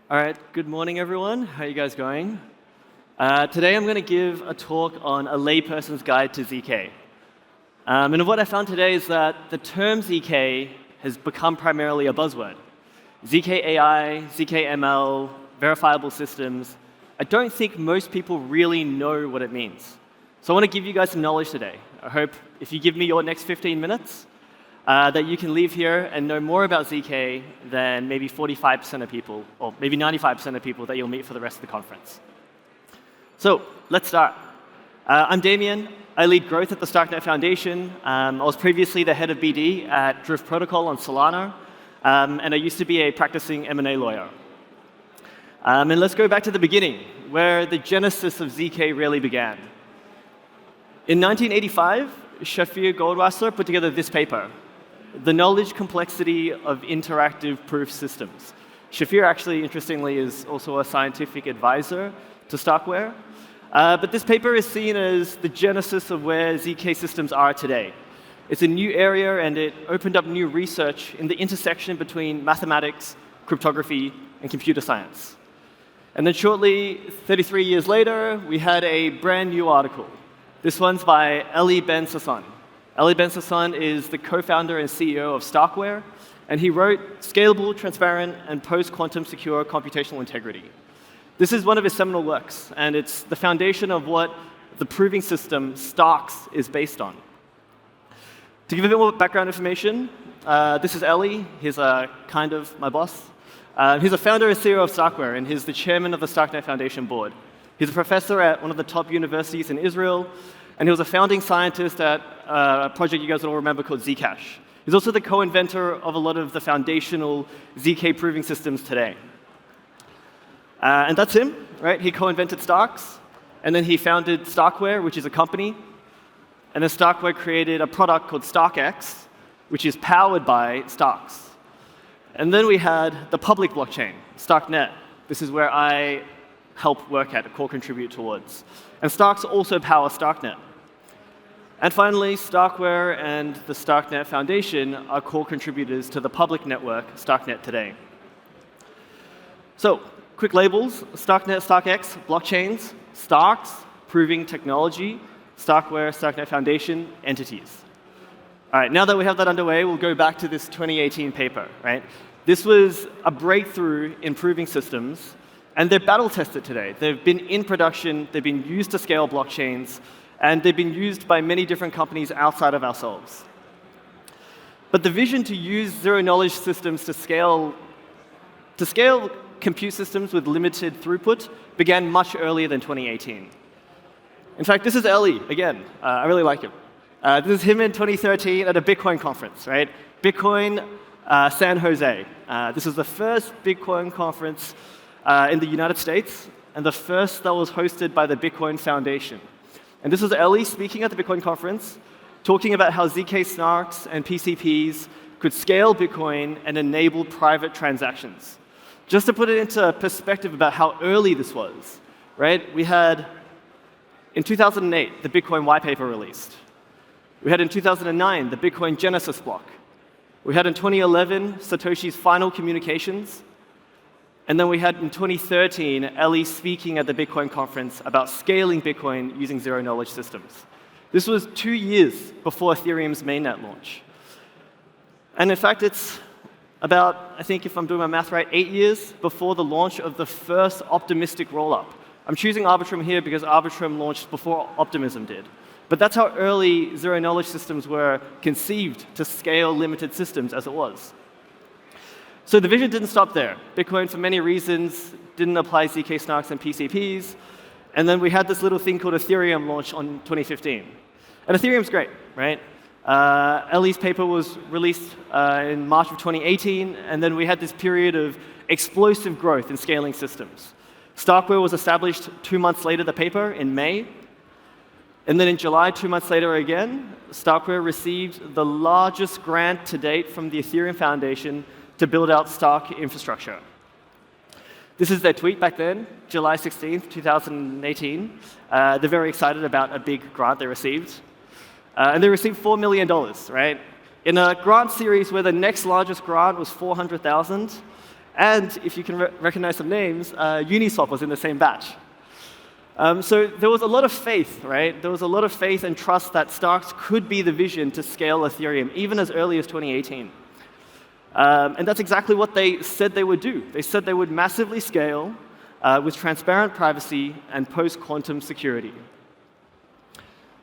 All right, good morning, everyone. How are you guys going? Today I'm going to give a talk on a layperson's guide to ZK. And what I found today is that the term ZK has become primarily a buzzword. ZK AI, ZK ML, verifiable systems. I don't think most people really know what it means. So I want to give you guys some knowledge today. I hope if you give me your next 15 minutes, that you can leave here and know more about ZK than maybe 45% of people, or maybe 95% of people that you'll meet for the rest of the conference. So let's start. I'm Damian. I lead growth at the Starknet Foundation. I was previously the head of BD at Drift Protocol on Solana, and I used to be a practicing M&A lawyer. And let's go back to the beginning, where the genesis of ZK really began. In 1985, Shafir Goldwasser put together this paper, The Knowledge Complexity of Interactive Proof Systems. Shafir actually, interestingly, is also a scientific advisor to Starkware. But this paper is seen as the genesis of where ZK systems are today. It's a new area, and it opened up new research in the intersection between mathematics, cryptography, and computer science. And then shortly, 33 years later, we had a brand new article. This one's by Eli Ben-Sasson. Eli Ben-Sasson is the co-founder and CEO of Starkware, and he wrote Scalable, Transparent, and Post-Quantum Secure Computational Integrity. This is one of his seminal works, and it's the foundation of what the proving system Starks is based on. To give a bit more background information, this is Eli. He's kind of my boss. He's a founder and CEO of Starkware, and he's the chairman of the Starknet Foundation board. He's a professor at one of the top universities in Israel, and he was a founding scientist at a project you guys will all remember called Zcash. He's also the co-inventor of a lot of the foundational ZK proving systems today. And that's him, right? He co-invented Starks, and then he founded Starkware, which is a company. And then Starkware created a product called StarkX, which is powered by Starks. And then we had the public blockchain, Starknet. This is where I help work at, core contribute towards. And Starks also power Starknet. And finally, Starkware and the Starknet Foundation are core contributors to the public network, Starknet today. So, quick labels: Starknet, StarkX, blockchains; Starks, proving technology; Starkware, Starknet Foundation, entities. All right, now that we have that underway, we'll go back to this 2018 paper, right? This was a breakthrough in proving systems, and they're battle-tested today. They've been in production, they've been used to scale blockchains, and they've been used by many different companies outside of ourselves. But the vision to use zero-knowledge systems to scale compute systems with limited throughput began much earlier than 2018. In fact, this is Eli again. I really like him. This is him in 2013 at a Bitcoin conference, right? Bitcoin San Jose. This was the first Bitcoin conference in the United States, and the first that was hosted by the Bitcoin Foundation. And this was Eli speaking at the Bitcoin conference, talking about how ZK snarks and PCPs could scale Bitcoin and enable private transactions. Just to put it into perspective about how early this was, right? We had, in 2008, the Bitcoin white paper released. We had in 2009, the Bitcoin Genesis block. We had in 2011, Satoshi's final communications. And then we had in 2013, Eli speaking at the Bitcoin conference about scaling Bitcoin using zero-knowledge systems. This was 2 years before Ethereum's mainnet launch. And in fact, it's about, I think if I'm doing my math right, 8 years before the launch of the first optimistic rollup. I'm choosing Arbitrum here because Arbitrum launched before Optimism did. But that's how early zero-knowledge systems were conceived to scale limited systems as it was. So the vision didn't stop there. Bitcoin, for many reasons, didn't apply ZK snarks and PCPs. And then we had this little thing called Ethereum launch on 2015. And Ethereum's great, right? Eli's paper was released in March of 2018, and then we had this period of explosive growth in scaling systems. Starkware was established 2 months later, the paper, in May. And then in July, 2 months later again, Starkware received the largest grant to date from the Ethereum Foundation to build out Stark infrastructure. This is their tweet back then, July 16th, 2018. They're very excited about a big grant they received. And they received $4 million, right? In a grant series where the next largest grant was $400,000, And if you can recognize some names, Uniswap was in the same batch. So there was a lot of faith, right? There was a lot of faith and trust that Starks could be the vision to scale Ethereum, even as early as 2018. And that's exactly what they said they would do. They said they would massively scale with transparent privacy and post-quantum security.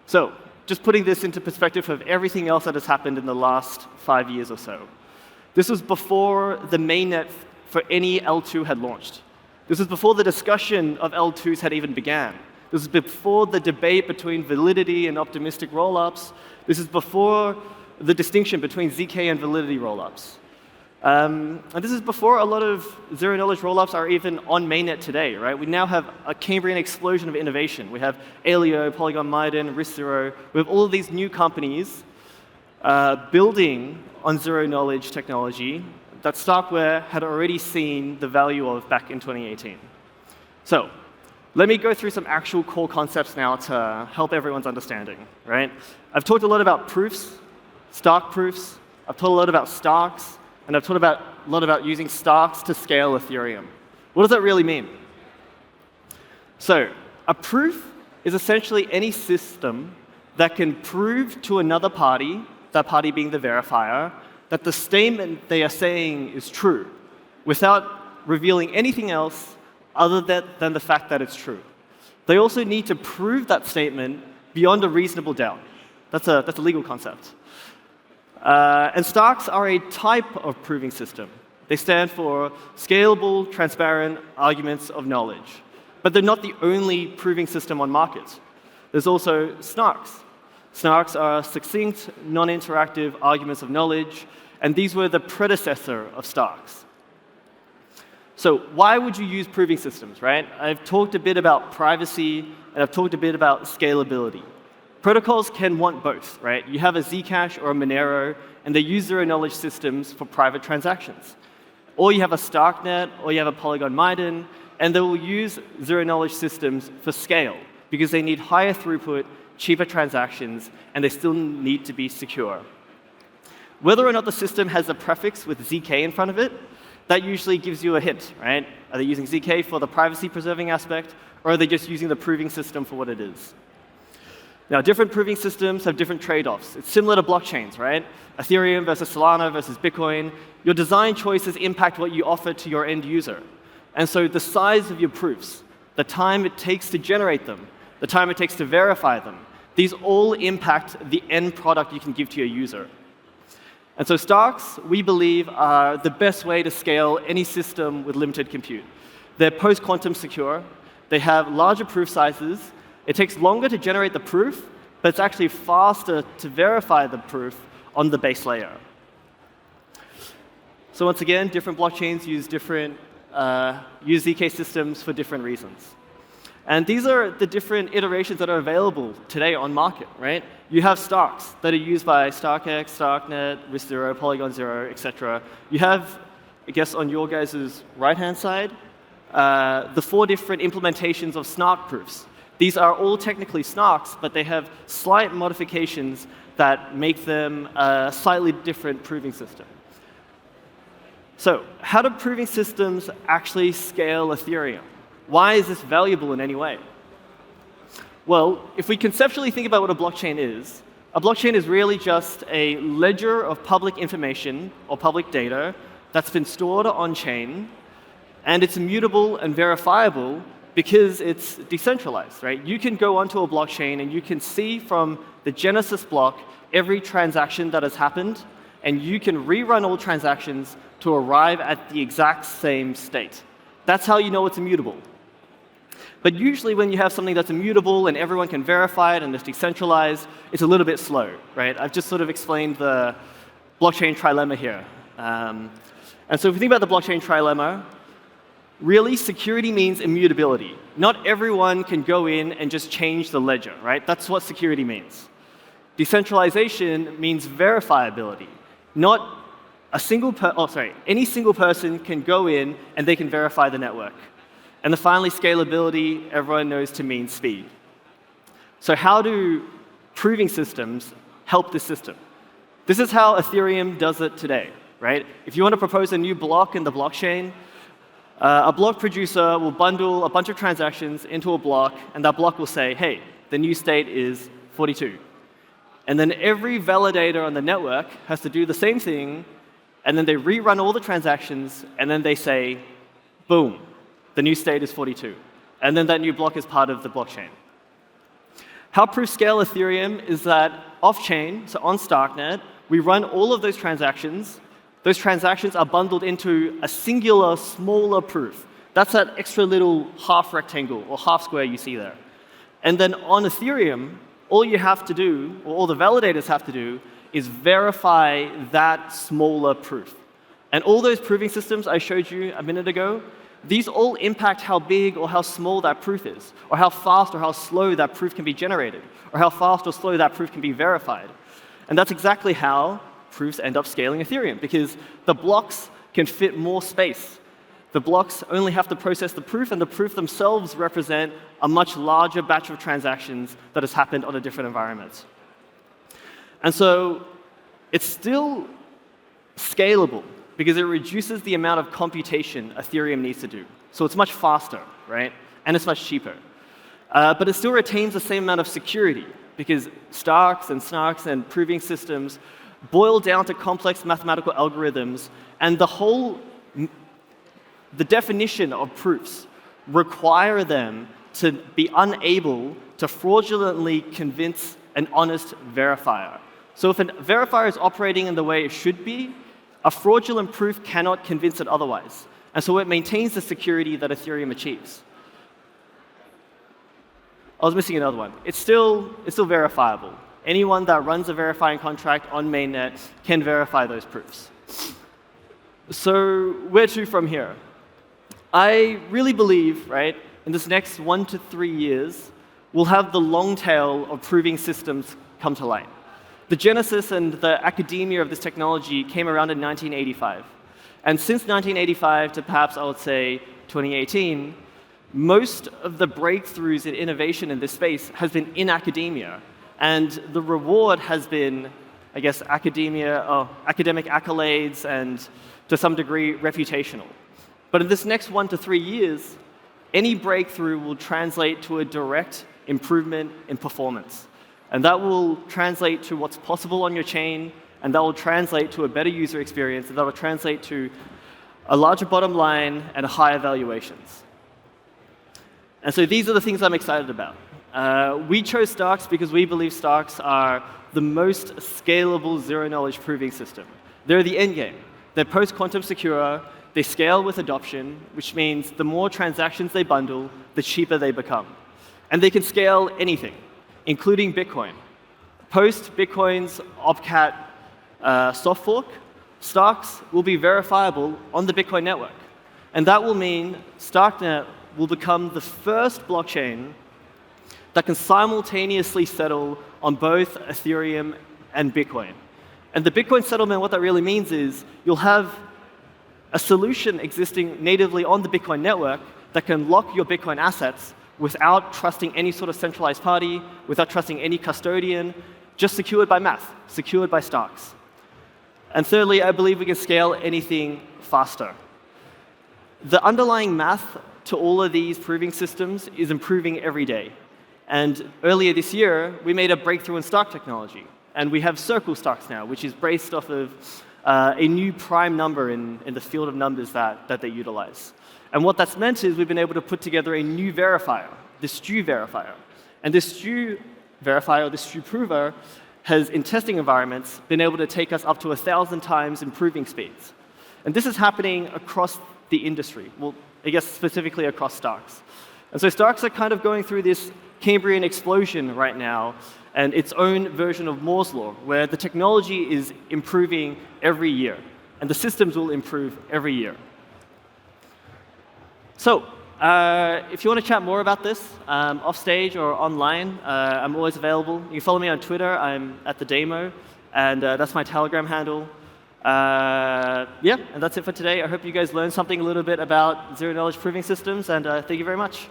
So just putting this into perspective of everything else that has happened in the last 5 years or so. This was before the mainnet for any L2 had launched. This was before the discussion of L2s had even began. This was before the debate between validity and optimistic rollups. This is before the distinction between ZK and validity rollups. And this is before a lot of zero-knowledge rollups are even on mainnet today, right? We now have a Cambrian explosion of innovation. We have Aleo, Polygon Maiden, RISC-0. We have all of these new companies building on zero-knowledge technology that Starkware had already seen the value of back in 2018. So let me go through some actual core concepts now to help everyone's understanding, right? I've talked a lot about proofs, Stark proofs. I've talked a lot about Starks. And I've talked a lot about using Starks to scale Ethereum. What does that really mean? So a proof is essentially any system that can prove to another party, that party being the verifier, that the statement they are saying is true without revealing anything else other than the fact that it's true. They also need to prove that statement beyond a reasonable doubt. That's a legal concept. And Starks are a type of proving system. They stand for scalable, transparent arguments of knowledge. But they're not the only proving system on market. There's also Snarks. Snarks are succinct, non-interactive arguments of knowledge, and these were the predecessor of Starks. So why would you use proving systems, right? I've talked a bit about privacy, and I've talked a bit about scalability. Protocols can want both, right? You have a Zcash or a Monero, and they use zero-knowledge systems for private transactions. Or you have a Starknet, or you have a Polygon Maiden, and they will use zero-knowledge systems for scale, because they need higher throughput, cheaper transactions, and they still need to be secure. Whether or not the system has a prefix with ZK in front of it, that usually gives you a hint, right? Are they using ZK for the privacy-preserving aspect, or are they just using the proving system for what it is? Now, different proving systems have different trade-offs. It's similar to blockchains, right? Ethereum versus Solana versus Bitcoin. Your design choices impact what you offer to your end user. And so the size of your proofs, the time it takes to generate them, the time it takes to verify them, these all impact the end product you can give to your user. And so Starks, we believe, are the best way to scale any system with limited compute. They're post-quantum secure. They have larger proof sizes. It takes longer to generate the proof, but it's actually faster to verify the proof on the base layer. So once again, different blockchains use ZK systems for different reasons. And these are the different iterations that are available today on market, right? You have Starks that are used by StarkX, Starknet, RISC-0, Polygon 0, etc. You have, I guess, on your guys' right-hand side, the 4 different implementations of Snark proofs. These are all technically Snarks, but they have slight modifications that make them a slightly different proving system. So how do proving systems actually scale Ethereum? Why is this valuable in any way? Well, if we conceptually think about what a blockchain is really just a ledger of public information or public data that's been stored on-chain, and it's immutable and verifiable because it's decentralized, right? You can go onto a blockchain and you can see from the Genesis block every transaction that has happened, and you can rerun all transactions to arrive at the exact same state. That's how you know it's immutable. But usually when you have something that's immutable and everyone can verify it and it's decentralized, it's a little bit slow, right? I've just sort of explained the blockchain trilemma here. And so if we think about the blockchain trilemma, really, security means immutability. Not everyone can go in and just change the ledger, right? That's what security means. Decentralization means verifiability. Not any single person can go in and they can verify the network. And then finally, scalability, everyone knows to mean speed. So how do proving systems help this system? This is how Ethereum does it today, right? If you want to propose a new block in the blockchain, a block producer will bundle a bunch of transactions into a block, and that block will say, hey, the new state is 42. And then every validator on the network has to do the same thing, and then they rerun all the transactions, and then they say, boom, the new state is 42. And then that new block is part of the blockchain. How proofs scale Ethereum is that off-chain, so on Starknet, we run all of those transactions. Those transactions are bundled into a singular, smaller proof. That's that extra little half rectangle or half square you see there. And then on Ethereum, all you have to do, or all the validators have to do, is verify that smaller proof. And all those proving systems I showed you a minute ago, these all impact how big or how small that proof is, or how fast or how slow that proof can be generated, or how fast or slow that proof can be verified. And that's exactly how proofs end up scaling Ethereum, because the blocks can fit more space. The blocks only have to process the proof, and the proof themselves represent a much larger batch of transactions that has happened on a different environment. And so it's still scalable, because it reduces the amount of computation Ethereum needs to do. So it's much faster, right? And it's much cheaper. But it still retains the same amount of security, because Starks and Snarks and proving systems boil down to complex mathematical algorithms, and the definition of proofs require them to be unable to fraudulently convince an honest verifier. So if a verifier is operating in the way it should be, a fraudulent proof cannot convince it otherwise. And so it maintains the security that Ethereum achieves. I was missing another one. It's still verifiable. Anyone that runs a verifying contract on mainnet can verify those proofs. So where to from here? I really believe, right, in this next 1 to 3 years, we'll have the long tail of proving systems come to light. The genesis and the academia of this technology came around in 1985. And since 1985 to perhaps, I would say, 2018, most of the breakthroughs in innovation in this space has been in academia. And the reward has been, I guess, academic accolades and, to some degree, reputational. But in this next 1 to 3 years, any breakthrough will translate to a direct improvement in performance. And that will translate to what's possible on your chain, and that will translate to a better user experience, and that will translate to a larger bottom line and higher valuations. And so these are the things I'm excited about. We chose Starks because we believe Starks are the most scalable zero-knowledge proving system. They're the end game. They're post-quantum secure. They scale with adoption, which means the more transactions they bundle, the cheaper they become. And they can scale anything, including Bitcoin. Post Bitcoin's OpCat soft fork, Starks will be verifiable on the Bitcoin network. And that will mean Starknet will become the first blockchain that can simultaneously settle on both Ethereum and Bitcoin. And the Bitcoin settlement, what that really means is you'll have a solution existing natively on the Bitcoin network that can lock your Bitcoin assets without trusting any sort of centralized party, without trusting any custodian, just secured by math, secured by Starks. And thirdly, I believe we can scale anything faster. The underlying math to all of these proving systems is improving every day. And earlier this year, we made a breakthrough in Stark technology. And we have circle Starks now, which is based off of a new prime number in the field of numbers that they utilize. And what that's meant is we've been able to put together a new verifier, the STU verifier. And this STU verifier, the STU prover, has, in testing environments, been able to take us up to 1,000 times improving speeds. And this is happening across the industry, well, I guess specifically across Starks. And so Starks are kind of going through this Cambrian explosion right now, and its own version of Moore's Law, where the technology is improving every year, and the systems will improve every year. So, if you want to chat more about this, off stage or online, I'm always available. You can follow me on Twitter. I'm at the Damo, and that's my Telegram handle. Yeah, and that's it for today. I hope you guys learned something a little bit about zero-knowledge proving systems, and thank you very much.